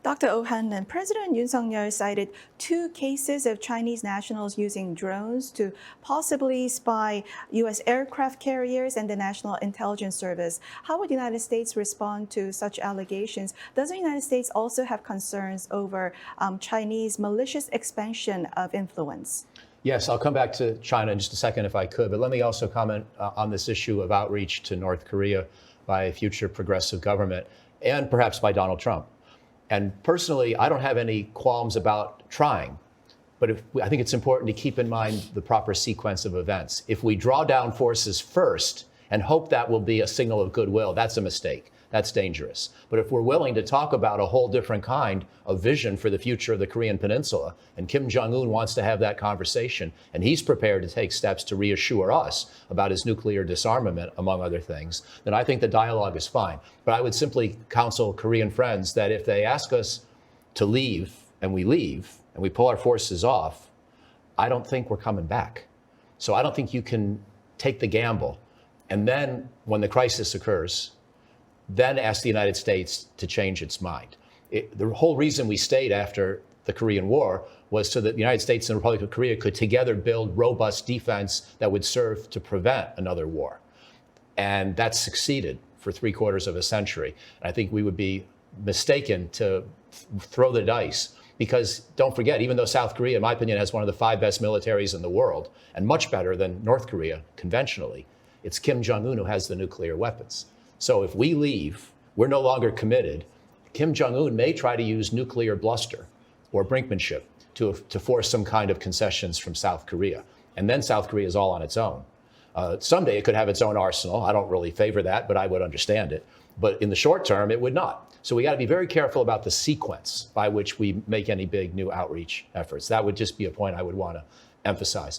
Dr. Oh Han, President Yoon Suk-yeol cited two cases of Chinese nationals using drones to possibly spy U.S. aircraft carriers and the National Intelligence Service. How would the United States respond to such allegations? Does the United States also have concerns over Chinese malicious expansion of influence? Yes, I'll come back to China in just a second if I could, but let me also comment on this issue of outreach to North Korea by a future progressive government and perhaps by Donald Trump. And personally, I don't have any qualms about trying, but I think it's important to keep in mind the proper sequence of events. If we draw down forces first and hope that will be a signal of goodwill, that's a mistake. That's dangerous. But if we're willing to talk about a whole different kind of vision for the future of the Korean Peninsula, and Kim Jong-un wants to have that conversation, and he's prepared to take steps to reassure us about his nuclear disarmament, among other things, then I think the dialogue is fine. But I would simply counsel Korean friends that if they ask us to leave, and we pull our forces off, I don't think we're coming back. So I don't think you can take the gamble. And then when the crisis occurs, then ask the United States to change its mind. The whole reason we stayed after the Korean War was so that the United States and the Republic of Korea could together build robust defense that would serve to prevent another war. And that succeeded for 3/4 of a century. And I think we would be mistaken to throw the dice because don't forget, even though South Korea, in my opinion, has one of the 5 best militaries in the world and much better than North Korea conventionally, it's Kim Jong-un who has the nuclear weapons. So if we leave, we're no longer committed. Kim Jong-un may try to use nuclear bluster or brinkmanship to force some kind of concessions from South Korea. And then South Korea is all on its own. Someday it could have its own arsenal. I don't really favor that, but I would understand it. But in the short term, it would not. So we got to be very careful about the sequence by which we make any big new outreach efforts. That would just be a point I would want to emphasize.